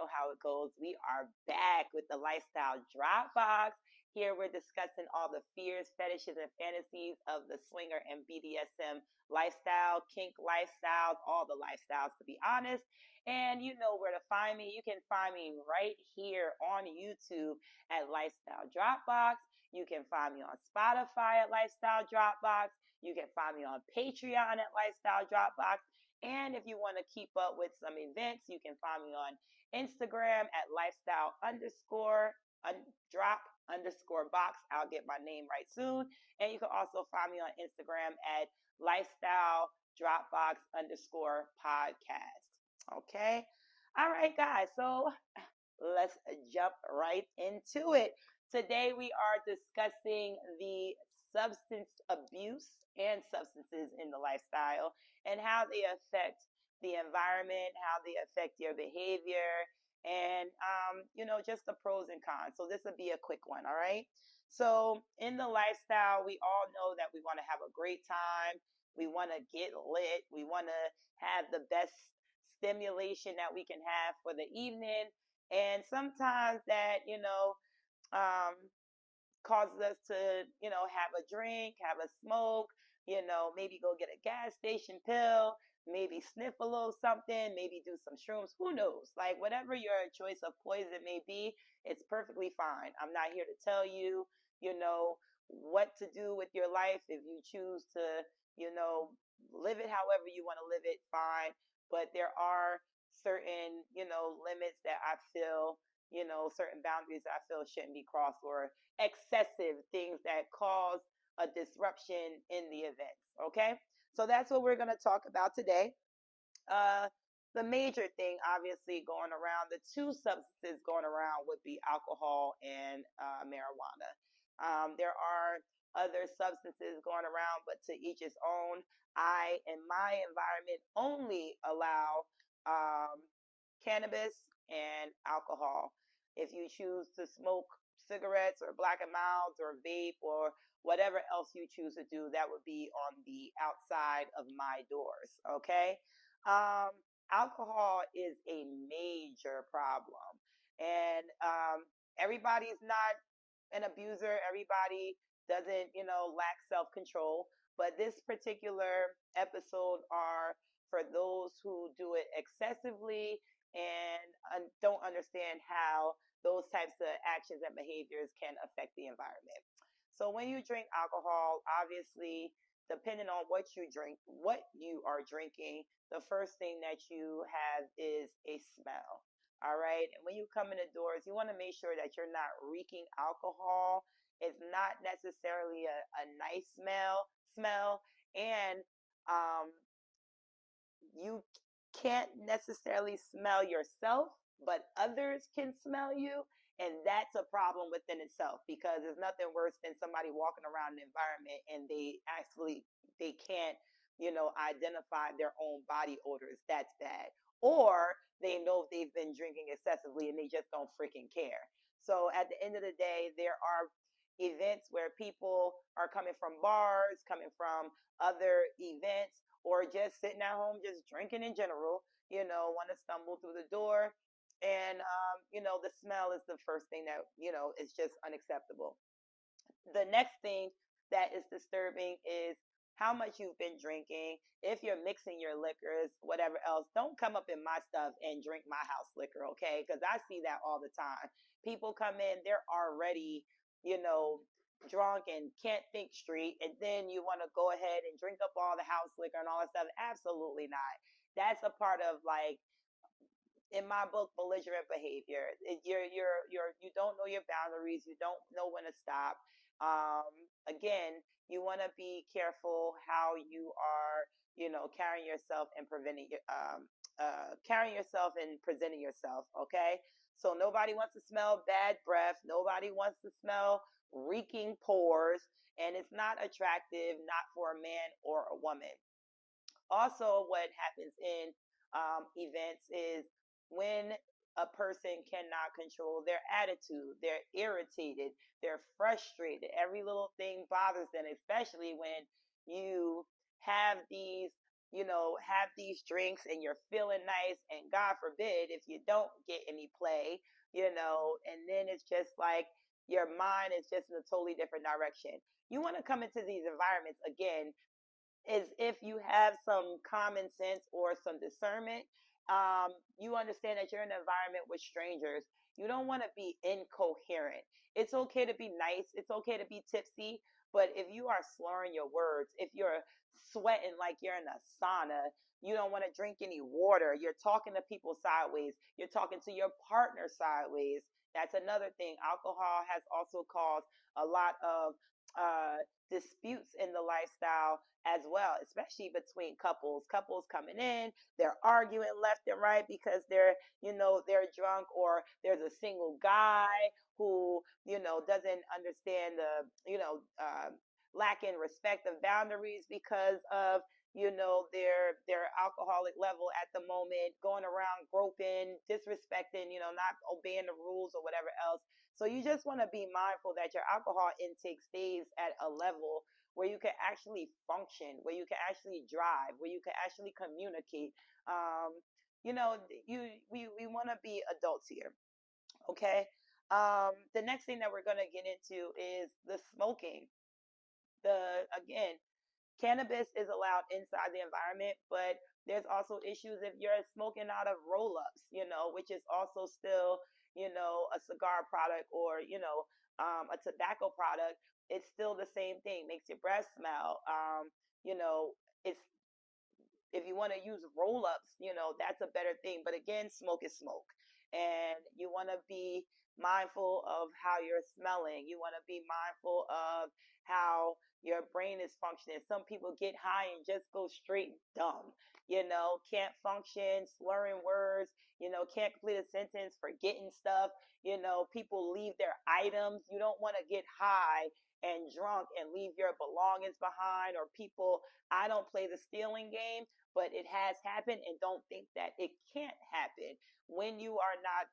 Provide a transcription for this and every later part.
know how it goes. We are back with the Lifestyle Dropbox. Here we're discussing all the fears, fetishes, and fantasies of the swinger and BDSM lifestyle, kink lifestyles, all the lifestyles to be honest. And you know where to find me. You can find me right here on YouTube at Lifestyle Dropbox. You can find me on Spotify at Lifestyle Dropbox. You can find me on Patreon at Lifestyle Dropbox. And if you want to keep up with some events, you can find me on Instagram at lifestyle underscore drop underscore box. I'll get my name right soon. And you can also find me on Instagram at lifestyle dropbox underscore podcast. Okay. All right, guys. So let's jump right into it. Today we are discussing the substance abuse and substances in the lifestyle and how they affect the environment, how they affect your behavior, and just the pros and cons. So this will be a quick one, all right? So in the lifestyle, we all know that we want to have a great time. We want to get lit. We want to have the best stimulation that we can have for the evening. And sometimes that, um, causes us to, have a drink, have a smoke, maybe go get a gas station pill, maybe sniff a little something, maybe do some shrooms, who knows? Like whatever your choice of poison may be, it's perfectly fine. I'm not here to tell you, what to do with your life. If you choose to, live it however you want to live it, fine. But there are certain, limits that I feel, certain boundaries that I feel shouldn't be crossed, or excessive things that cause a disruption in the events. Okay. So that's what we're going to talk about today. Uh, the major thing, obviously, going around, the two substances going around would be alcohol and marijuana. There are other substances going around, but to each his own. I, in my environment, only allow um, cannabis and alcohol. If you choose to smoke cigarettes or black and milds or vape or whatever else you choose to do, that would be on the outside of my doors. Okay. Um, Alcohol is a major problem, and everybody's not an abuser. Everybody doesn't, lack self control. But this particular episode are for those who do it excessively and don't understand how those types of actions and behaviors can affect the environment. So when you drink alcohol, obviously, depending on what you drink, what you are drinking, the first thing that you have is a smell. All right. And when you come in the doors, you want to make sure that you're not reeking alcohol. It's not necessarily a nice smell. And um, you can't necessarily smell yourself, but others can smell you. And that's a problem within itself, because there's nothing worse than somebody walking around an environment and they can't, identify their own body odors. That's bad. Or they know they've been drinking excessively and they just don't freaking care. So at the end of the day, there are events where people are coming from bars, coming from other events, or just sitting at home, just drinking in general, want to stumble through the door. And, the smell is the first thing that, is just unacceptable. The next thing that is disturbing is how much you've been drinking. If you're mixing your liquors, whatever else, don't come up in my stuff and drink my house liquor, okay? Because I see that all the time. People come in, they're already, you know, drunk and can't think straight, and then you want to go ahead and drink up all the house liquor and all that stuff. Absolutely not. That's a part of, like, in my book, belligerent behavior. You don't know your boundaries. You don't know when to stop. Again, you want to be careful how you are, carrying yourself and carrying yourself and presenting yourself. Okay, so nobody wants to smell bad breath. Nobody wants to smell reeking pores, and it's not attractive, not for a man or a woman. Also, what happens in events is when a person cannot control their attitude, they're irritated, they're frustrated, every little thing bothers them, especially when you have these have these drinks and you're feeling nice, and God forbid if you don't get any play, and then it's just like your mind is just in a totally different direction. You want to come into these environments again is if you have some common sense or some discernment. You understand that you're in an environment with strangers. You don't want to be incoherent. It's okay to be nice. It's okay to be tipsy. But if you are slurring your words, if you're sweating like you're in a sauna, you don't want to drink any water. You're talking to people sideways. You're talking to your partner sideways. That's another thing. Alcohol has also caused a lot of disputes in the lifestyle as well, especially between couples. Couples coming in, they're arguing left and right because they're drunk, or there's a single guy who doesn't understand the lacking respect of boundaries because of their alcoholic level at the moment, going around groping, disrespecting, not obeying the rules or whatever else. So you just want to be mindful that your alcohol intake stays at a level where you can actually function, where you can actually drive, where you can actually communicate. Um, we want to be adults here. Okay. The next thing that we're going to get into is the smoking. Again, cannabis is allowed inside the environment, but there's also issues if you're smoking out of roll-ups, which is also still, a cigar product, or, a tobacco product. It's still the same thing, makes your breath smell. You know, it's if you want to use roll ups, that's a better thing. But again, smoke is smoke. And you want to be mindful of how you're smelling. You want to be mindful of how your brain is functioning. Some people get high and just go straight dumb, can't function, slurring words, can't complete a sentence, forgetting stuff. People leave their items. You don't want to get high and drunk and leave your belongings behind, or people. I don't play the stealing game, but it has happened, and don't think that it can't happen. When you are not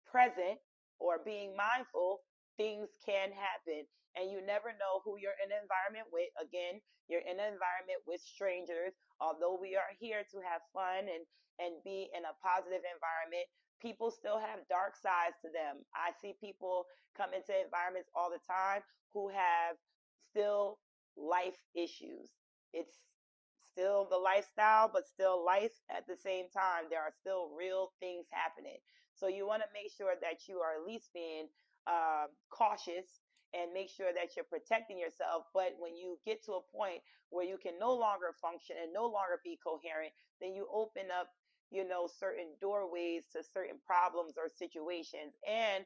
present or being mindful, things can happen, and you never know who you're in an environment with. Again, you're in an environment with strangers. Although we are here to have fun and be in a positive environment, people still have dark sides to them. I see people come into environments all the time who have still life issues. It's still the lifestyle, but still life at the same time. There are still real things happening. So you want to make sure that you are at least being cautious, and make sure that you're protecting yourself. But when you get to a point where you can no longer function and no longer be coherent, then you open up, certain doorways to certain problems or situations. And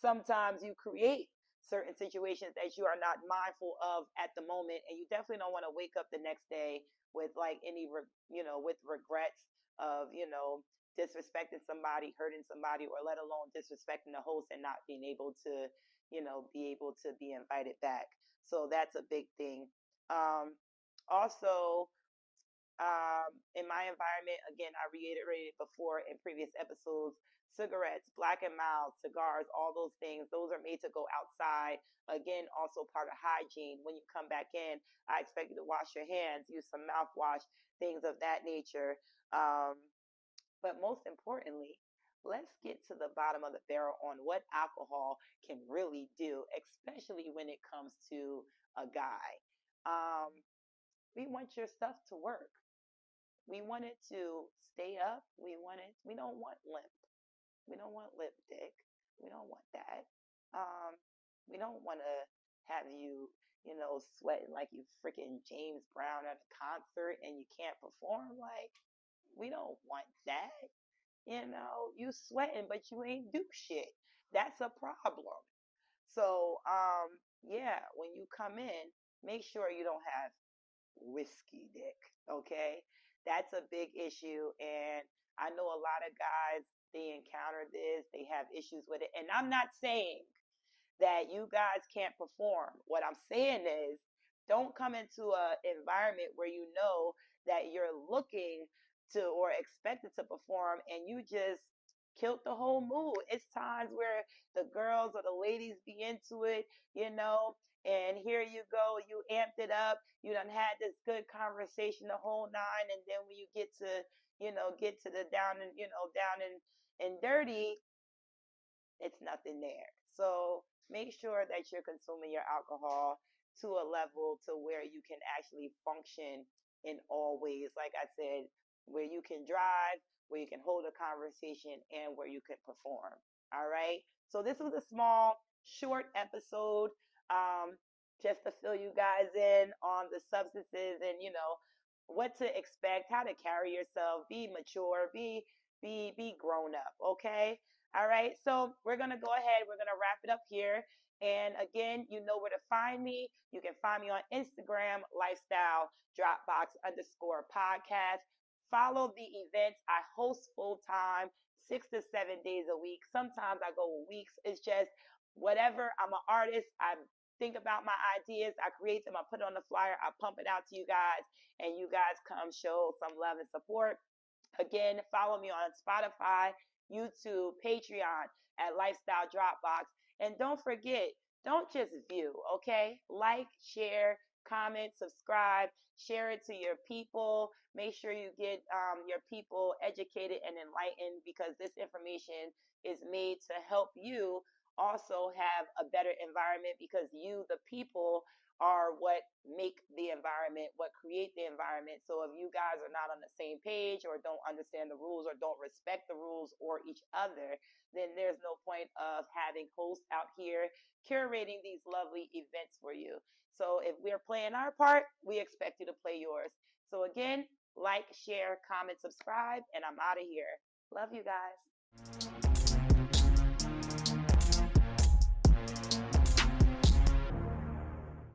sometimes you create certain situations that you are not mindful of at the moment, and you definitely don't want to wake up the next day with like with regrets of disrespecting somebody, hurting somebody, or let alone disrespecting the host and not being able to be invited back. So that's a big thing. Um also in my environment, again, I reiterated before in previous episodes, cigarettes, Black and Mild, cigars, all those things, those are made to go outside. Again, also part of hygiene. When you come back in, I expect you to wash your hands, use some mouthwash, things of that nature. Um, but most importantly, let's get to the bottom of the barrel on what alcohol can really do, especially when it comes to a guy. Um, we want your stuff to work. We want it to stay up. We don't want limp. We don't want lip dick. We don't want that. Um, we don't want to have you, sweating like you freaking James Brown at a concert and you can't perform. Like, we don't want that. You sweating, but you ain't do shit. That's a problem. So, yeah, when you come in, make sure you don't have whiskey dick. Okay, that's a big issue, and I know a lot of guys, they encounter this, they have issues with it, and I'm not saying that you guys can't perform. What I'm saying is, don't come into an environment where you know that you're looking to or expected to perform, and you just killed the whole mood. It's times where the girls or the ladies be into it, you know, and here you go, you amped it up, you done had this good conversation the whole nine, and then when you get to, get to the down and, down and dirty, it's nothing there. So make sure that you're consuming your alcohol to a level to where you can actually function in all ways. Like I said, where you can drive, where you can hold a conversation, and where you can perform. All right. So this was a small, short episode, um, just to fill you guys in on the substances and what to expect, how to carry yourself, be mature, be grown up. Okay. All right, so we're going to go ahead. We're going to wrap it up here. And again, you know where to find me. You can find me on Instagram, lifestyle dropbox underscore podcast. Follow the events. I host full time, 6 to 7 days a week. Sometimes I go weeks. It's just whatever. I'm an artist. I think about my ideas. I create them. I put it on the flyer. I pump it out to you guys. And you guys come show some love and support. Again, follow me on Spotify, YouTube, Patreon at Lifestyle Dropbox. And don't forget, don't just view, okay? Like, share, comment, subscribe, share it to your people. Make sure you get your people educated and enlightened, because this information is made to help you also have a better environment, because you, the people, are what make the environment, what create the environment. So if you guys are not on the same page, or don't understand the rules, or don't respect the rules or each other, then there's no point of having hosts out here curating these lovely events for you. So if we're playing our part, we expect you to play yours. So again, like, share, comment, subscribe, and I'm out of here. Love you guys.